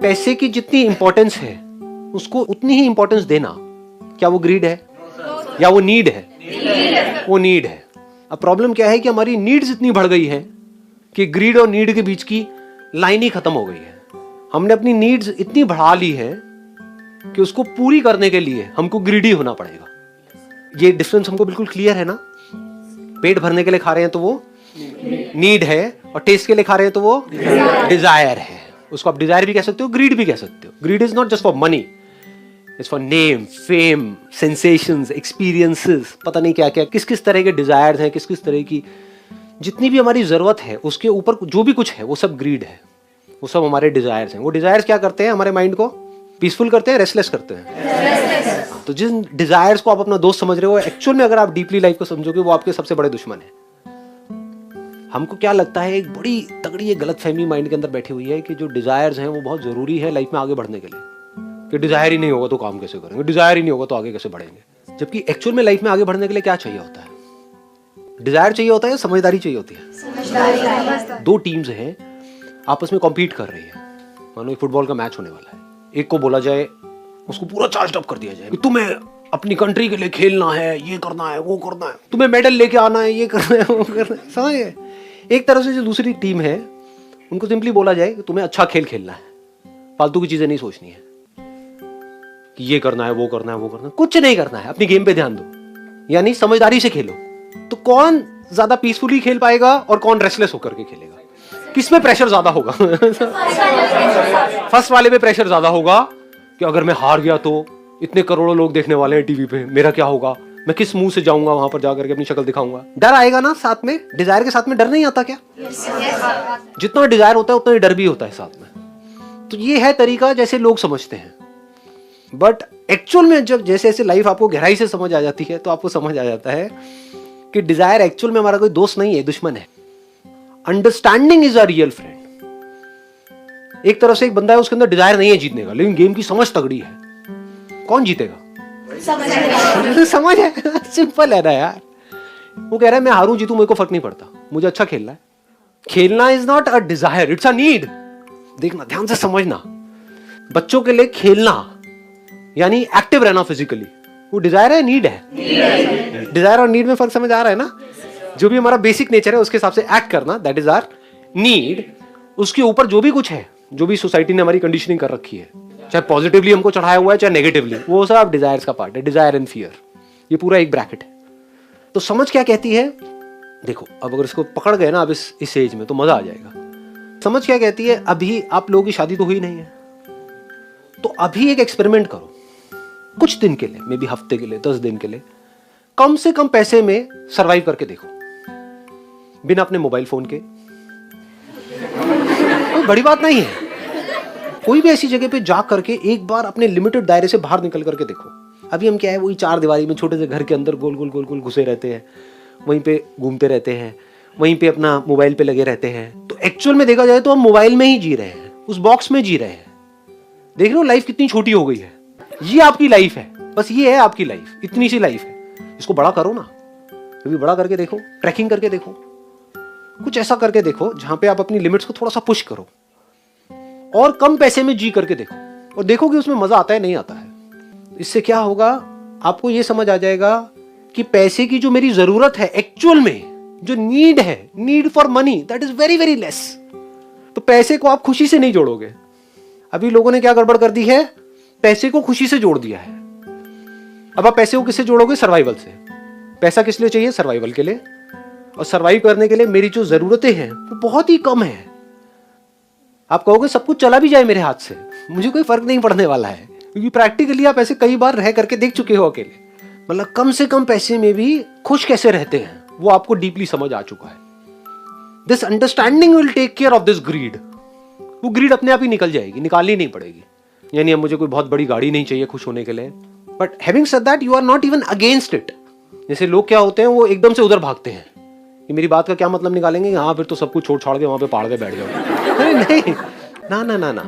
पैसे की जितनी इंपॉर्टेंस है उसको उतनी ही इंपॉर्टेंस देना, क्या वो ग्रीड है या वो नीड है? वो नीड है। अब प्रॉब्लम क्या है कि हमारी नीड्स इतनी बढ़ गई है कि ग्रीड और नीड के बीच की लाइन ही खत्म हो गई है। हमने अपनी नीड्स इतनी बढ़ा ली है कि उसको पूरी करने के लिए हमको ग्रीडी होना पड़ेगा। ये डिफरेंस हमको बिल्कुल क्लियर है ना? पेट भरने के लिए खा रहे हैं तो वो नीड है, और टेस्ट के लिए खा रहे हैं तो वो डिजायर है। उसको आप डिजायर भी कह सकते हो, ग्रीड भी कह सकते हो। Grid is not just for money, it's for name, fame, sensations, experiences, पता नहीं क्या क्या, किस किस तरह के डिजायर्स हैं, किस किस तरह की जितनी भी हमारी जरूरत है उसके ऊपर जो भी कुछ है वो सब ग्रीड है, वो सब हमारे डिजायर्स हैं। वो डिजायर्स क्या करते हैं? हमारे माइंड को पीसफुल करते हैं, रेस्टलेस करते हैं। तो जिन डिजायर्स को आप अपना दोस्त समझ रहे हो, एक्चुअल में अगर आप डीपली लाइफ को समझोगे वो आपके सबसे बड़े दुश्मन है। हमको क्या लगता है, एक बड़ी तगड़ी ये गलतफहमी माइंड के अंदर बैठी हुई है कि जो डिजायर्स हैं वो बहुत जरूरी है लाइफ में आगे बढ़ने के लिए, कि डिजायर ही नहीं होगा तो काम कैसे करेंगे, डिजायर ही नहीं होगा तो आगे कैसे बढ़ेंगे। जबकि एक्चुअल में लाइफ में आगे बढ़ने के लिए क्या चाहिए होता है? डिजायर चाहिए होता है या समझदारी चाहिए होती है? समझदारी। दो टीम्स हैं आपस में कॉम्पीट कर रही है, मानो एक फुटबॉल का मैच होने वाला है। एक को बोला जाए, उसको पूरा चार्ज अप कर दिया जाए कि तुम्हें अपनी कंट्री के लिए खेलना है, ये करना है, वो करना है, तुम्हें मेडल लेके आना है, ये करना है, वो करना है। समझे? एक तरफ से जो दूसरी टीम है उनको सिंपली बोला जाए कि तुम्हें अच्छा खेल खेलना है, फालतू की चीजें नहीं सोचनी है कि ये करना है, वो करना है, वो करना है, कुछ नहीं करना है, अपनी गेम पे ध्यान दो, यानी समझदारी से खेलो। तो कौन ज्यादा पीसफुली खेल पाएगा और कौन रेस्टलेस होकर के खेलेगा? किसमें प्रेशर ज्यादा होगा? फर्स्ट वाले पे प्रेशर ज्यादा होगा कि अगर मैं हार गया तो इतने करोड़ों लोग देखने वाले हैं टीवी पे, मेरा क्या होगा, मैं किस मुंह से जाऊंगा वहां पर जाकर के अपनी शक्ल दिखाऊंगा। डर आएगा ना साथ में? डिजायर के साथ में डर नहीं आता क्या? जितना डिजायर होता है उतना ही डर भी होता है साथ में। तो ये है तरीका जैसे लोग समझते हैं, बट एक्चुअल में जब जैसे जैसे लाइफ आपको गहराई से समझ आ जाती है तो आपको समझ आ जाता है कि डिजायर एक्चुअल में हमारा कोई दोस्त नहीं है, दुश्मन है। Understanding is a real friend. एक तरफ से एक बंदा है, उसके अंदर डिजायर नहीं है जीतने का, लेकिन गेम की समझ तगड़ी है। कौन जीतेगा? समझ है, सिंपल है ना यार। वो कह रहा है मैं हारूं जीतूं मेरे को फर्क नहीं पड़ता, मुझे अच्छा खेलना है। खेलना is not a desire, it's a need. देखना, ध्यान से समझना, बच्चों के लिए खेलना यानी एक्टिव रहना फिजिकली, वो डिजायर है, नीड है? डिजायर और नीड में फर्क समझ आ रहा है ना? जो भी हमारा बेसिक नेचर है उसके हिसाब से एक्ट करना, दैट इज आवर नीड। उसके ऊपर जो भी कुछ है, जो भी सोसाइटी ने हमारी कंडीशनिंग कर रखी है, चाहे पॉजिटिवली हमको चढ़ाया हुआ है चाहे नेगेटिवली, वो सब डिजायर्स का पार्ट है। डिजायर एंड फियर, ये पूरा एक ब्रैकेट है। तो समझ क्या कहती है? देखो, अब अगर इसको पकड़ गए ना अब इस एज में तो मजा आ जाएगा। समझ क्या कहती है? अभी आप लोगों की शादी तो हुई नहीं है, तो अभी एक एक्सपेरिमेंट करो कुछ दिन के लिए, मे बी हफ्ते के लिए, 10 दिन के लिए, कम से कम पैसे में सरवाइव करके देखो, बिना अपने मोबाइल फोन के। कोई बड़ी बात नहीं है। कोई भी ऐसी जगह पे जा करके एक बार अपने लिमिटेड दायरे से बाहर निकल करके देखो। अभी हम क्या है, वही 4 दीवारी में छोटे से घर के अंदर गोल गोल गोल गोल घुसे रहते हैं, वहीं पे घूमते रहते हैं, वहीं पे अपना मोबाइल पे लगे रहते हैं। तो एक्चुअल में देखा जाए तो हम मोबाइल में ही जी रहे हैं, उस बॉक्स में जी रहे हैं। देख रहे हो लाइफ कितनी छोटी हो गई है। ये आपकी लाइफ है, बस ये है आपकी लाइफ, इतनी सी लाइफ है। इसको बड़ा करो ना, कभी बड़ा करके देखो, ट्रैकिंग करके देखो, कुछ ऐसा करके देखो जहां पे आप अपनी लिमिट्स को थोड़ा सा पुश करो, और कम पैसे में जी करके देखो, और देखो कि उसमें मजा आता है नहीं आता है। इससे क्या होगा, आपको यह समझ आ जाएगा कि पैसे की जो मेरी जरूरत है, एक्चुअल में जो नीड है, need for money, that is very very less. तो पैसे को आप खुशी से नहीं जोड़ोगे। अभी लोगों ने क्या गड़बड़ कर दी है, पैसे को खुशी से जोड़ दिया है। अब आप पैसे को किससे जोड़ोगे? सर्वाइवल से। पैसा किस लिए चाहिए? सर्वाइवल के लिए। और सर्वाइव करने के लिए मेरी जो जरूरतें हैं वो बहुत ही कम है। आप कहोगे सब कुछ चला भी जाए मेरे हाथ से, मुझे कोई फर्क नहीं पड़ने वाला है, क्योंकि प्रैक्टिकली आप ऐसे कई बार रह करके देख चुके हो अकेले। मतलब कम से कम पैसे में भी खुश कैसे रहते हैं वो आपको डीपली समझ आ चुका है। This understanding will take care of this greed. वो ग्रीड अपने आप ही निकल जाएगी, निकालनी नहीं पड़ेगी। यानी अब मुझे कोई बहुत बड़ी गाड़ी नहीं चाहिए खुश होने के लिए, but having said that you are not even against it. जैसे लोग क्या होते हैं, वो एकदम से उधर भागते हैं कि मेरी बात का क्या मतलब निकालेंगे, हाँ फिर तो सब कुछ छोड़ छाड़ के वहां पे पहाड़ पे बैठ जाओ। नहीं, ना ना ना ना।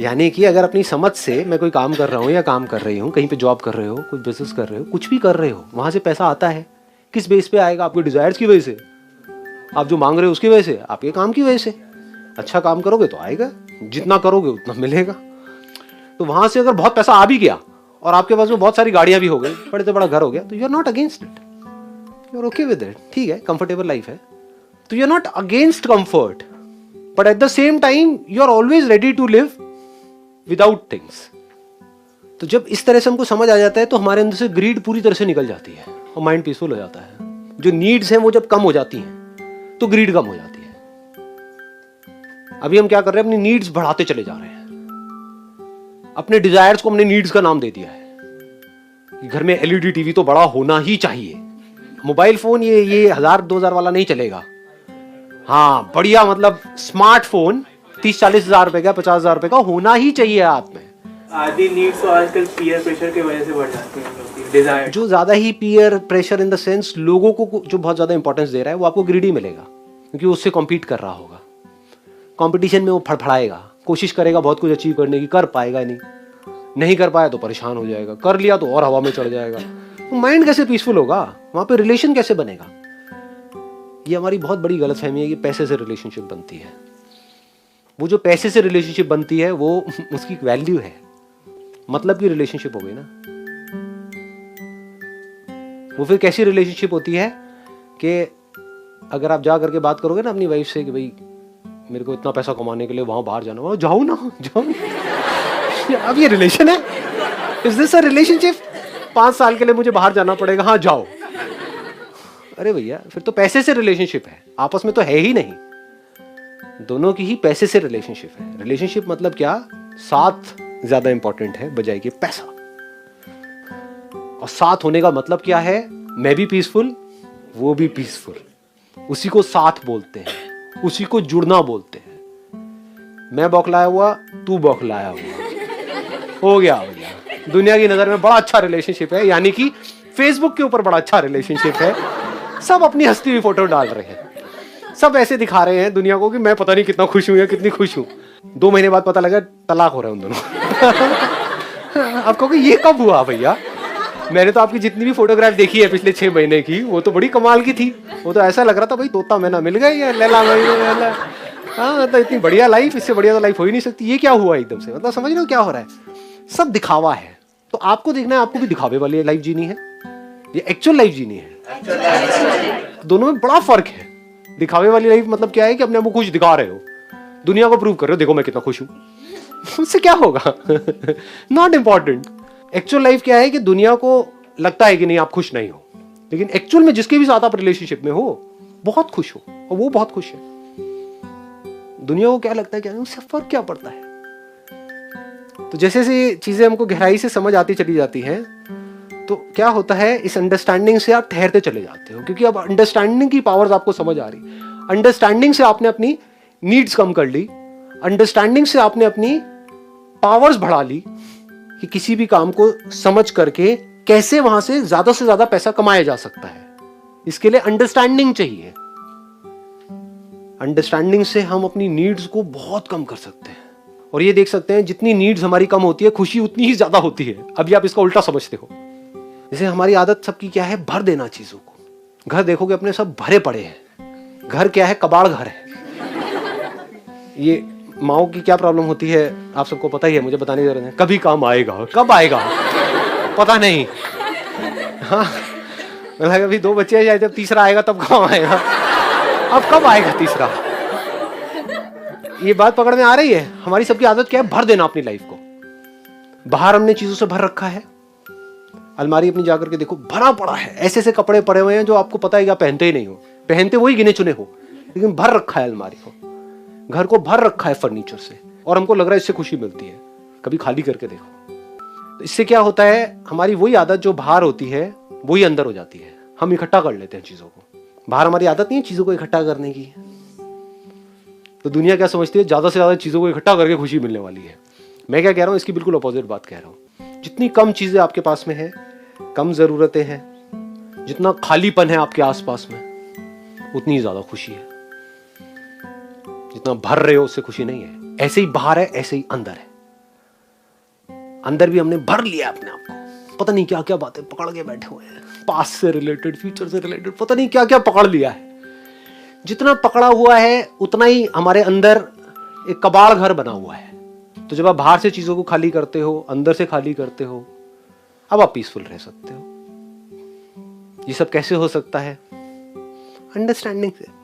यानी कि अगर अपनी समझ से मैं कोई काम कर रहा हूँ या काम कर रही हूँ, कहीं पे जॉब कर रहे हो, कुछ बिजनेस कर रहे हो, कुछ भी कर रहे हो, वहां से पैसा आता है। किस बेस पे आएगा? आपके डिजायर्स की वजह से, आप जो मांग रहे हो उसकी वजह से, आपके काम की वजह से। अच्छा काम करोगे तो आएगा। जितना करोगे उतना मिलेगा। तो वहां से अगर बहुत पैसा आ भी गया और आपके पास में बहुत सारी गाड़ियां भी हो गई, बड़े से बड़ा घर हो गया, तो you are not against it, you are okay with it. ठीक है, कंफर्टेबल लाइफ है, तो you are not against comfort, but at the same time you are always ready to live without things. तो जब इस तरह से हमको समझ आ जाता है तो हमारे अंदर से ग्रीड पूरी तरह से निकल जाती है और माइंड पीसफुल हो जाता है। जो नीड्स हैं वो जब कम हो जाती हैं तो ग्रीड कम हो जाती है। अभी हम क्या कर रहे हैं, अपनी नीड्स बढ़ाते चले जा रहे हैं, अपने डिजायर्स को हमने नीड्स का नाम दे दिया है कि घर में एलईडी टीवी तो बड़ा होना ही चाहिए, मोबाइल फोन ये 1000-2000 वाला नहीं चलेगा, हाँ बढ़िया मतलब स्मार्टफोन 30-40 हजार रुपए का, 50 हजार रुपए का होना ही चाहिए आप में। आदि नीड्स तो आजकल पीयर प्रेशर की वजह से बढ़ जाती है, डिजायर। जो ज्यादा ही peer pressure in the sense लोगों को जो बहुत ज्यादा इंपॉर्टेंस दे रहा है वो आपको ग्रीडी मिलेगा, क्योंकि उससे कॉम्पीट कर रहा होगा, कंपटीशन में वो फड़फड़ाएगा, कोशिश करेगा बहुत कुछ अचीव करने की, कर पाएगा नहीं कर पाया तो परेशान हो जाएगा, कर लिया तो और हवा में चढ़ जाएगा। तो माइंड कैसे पीसफुल होगा, वहां पे रिलेशन कैसे बनेगा? ये हमारी बहुत बड़ी गलतफहमी है कि पैसे से रिलेशनशिप बनती है। वो जो पैसे से रिलेशनशिप बनती है वो उसकी वैल्यू है, मतलब की रिलेशनशिप हो गई ना। वो फिर कैसी रिलेशनशिप होती है कि अगर आप जा करके बात करोगे ना अपनी वाइफ से कि भाई मेरे को इतना पैसा कमाने के लिए वहां बाहर जाना, वहां जाओ ना, जाओ। अब ये रिलेशन है? Is this a relationship? 5 साल के लिए मुझे बाहर जाना पड़ेगा, हाँ जाओ। अरे भैया फिर तो पैसे से रिलेशनशिप है, आपस में तो है ही नहीं, दोनों की ही पैसे से रिलेशनशिप है। रिलेशनशिप मतलब क्या, साथ ज्यादा इंपॉर्टेंट है बजाय कि पैसा। और साथ होने का मतलब क्या है, मैं भी पीसफुल वो भी पीसफुल, उसी को साथ बोलते हैं, उसी को जुड़ना बोलते हैं। मैं बौखलाया हुआ तू बौखलाया हुआ, हो गया भैया। दुनिया की नजर में बड़ा अच्छा रिलेशनशिप है, यानी कि फेसबुक के ऊपर बड़ा अच्छा रिलेशनशिप है। सब अपनी हंसती हुई फोटो डाल रहे हैं, सब ऐसे दिखा रहे हैं दुनिया को कि मैं पता नहीं कितना खुश हूं या कितनी खुश हूं। 2 महीने बाद पता लगा तलाक हो रहा है उन दोनों। आप कहोगे ये कब हुआ भैया? मैंने तो आपकी जितनी भी फोटोग्राफ देखी है पिछले 6 महीने की, वो तो बड़ी कमाल की थी। वो तो ऐसा लग रहा था भाई तोता मैना मिल गया या लैला मैना। हाँ मतलब इतनी बढ़िया लाइफ, इससे बढ़िया तो लाइफ हो ही नहीं सकती। ये क्या हुआ एकदम से? मतलब समझ रहे हो क्या हो रहा है? सब दिखावा है। तो आपको देखना है, आपको भी दिखावे वाली लाइफ जीनी है, ये एक्चुअल लाइफ जीनी है। दोनों में बड़ा फर्क है। दिखावे वाली लाइफ मतलब क्या है कि अपने आप को खुश दिखा रहे हो, दुनिया को प्रूव कर रहे हो, देखो मैं कितना खुश हूं। उससे क्या होगा? Not important. एक्चुअल लाइफ क्या है कि दुनिया को लगता है कि नहीं आप खुश नहीं हो, लेकिन एक्चुअल में जिसके भी साथ आप रिलेशनशिप में हो बहुत खुश हो और वो बहुत खुश है। दुनिया को क्या लगता है, क्या उससे फर्क क्या पड़ता है? तो जैसे जैसे चीजें हमको गहराई से समझ आती चली जाती हैं तो क्या होता है, इस अंडरस्टैंडिंग से आप ठहरते चले जाते हो, क्योंकि अब अंडरस्टैंडिंग की पावर्स आपको समझ आ रही। अंडरस्टैंडिंग से आपने अपनी नीड्स कम कर ली, अंडरस्टैंडिंग से आपने अपनी पावर्स बढ़ा ली कि किसी भी काम को समझ करके कैसे वहां से ज्यादा पैसा कमाया जा सकता है। इसके लिए अंडरस्टैंडिंग चाहिए। अंडरस्टैंडिंग से हम अपनी नीड्स को बहुत कम कर सकते हैं और ये देख सकते हैं जितनी नीड्स हमारी कम होती है खुशी उतनी ही ज्यादा होती है। अभी आप इसका उल्टा समझते हो। जैसे हमारी आदत सबकी क्या है, भर देना चीजों को। घर देखोगे अपने सब भरे पड़े हैं। घर क्या है, कबाड़ घर है। ये माओ की क्या प्रॉब्लम होती है आप सबको पता ही है, मुझे बताने की जरूरत नहीं। कभी काम आएगा, कब आएगा पता नहीं। हाँ मतलब अभी 2 बच्चे हैं, जब तीसरा आएगा तब काम आएगा। अब कब आएगा तीसरा? ये बात पकड़ में आ रही है। हमारी सबकी आदत क्या है, भर देना अपनी लाइफ को। बाहर हमने चीजों से भर रखा है। अलमारी अपनी जाकर के देखो, भरा पड़ा है, ऐसे ऐसे कपड़े पड़े हुए हैं जो आपको पता है कि आप पहनते ही नहीं हो, पहनते वही गिने चुने हो, लेकिन भर रखा है अलमारी को, घर को भर रखा है फर्नीचर से, और हमको लग रहा है इससे खुशी मिलती है। कभी खाली करके देखो। तो इससे क्या होता है, हमारी वही आदत जो बाहर होती है वही अंदर हो जाती है। हम इकट्ठा कर लेते हैं चीजों को। बाहर हमारी आदत नहीं है चीजों को इकट्ठा करने की। तो दुनिया क्या समझती है, ज्यादा से ज्यादा चीजों को इकट्ठा करके खुशी मिलने वाली है। मैं क्या कह रहा हूं, इसकी बिल्कुल अपोजिट बात कह रहा हूं। जितनी कम चीजें आपके पास में है, कम जरूरतें हैं, जितना खालीपन है आपके आसपास में, उतनी ज्यादा खुशी है। जितना भर रहे हो उससे खुशी नहीं है। ऐसे ही बाहर है, ऐसे ही अंदर है। अंदर भी हमने भर लिया अपने आप को, पता नहीं क्या क्या बातें पकड़ के बैठे हुए हैं, पास्ट से रिलेटेड, फ्यूचर से रिलेटेड, पता नहीं क्या क्या पकड़ लिया है। जितना पकड़ा हुआ है उतना ही हमारे अंदर एक कबाड़ घर बना हुआ है। तो जब आप बाहर से चीजों को खाली करते हो, अंदर से खाली करते हो, अब आप पीसफुल रह सकते हो। ये सब कैसे हो सकता है? अंडरस्टैंडिंग से।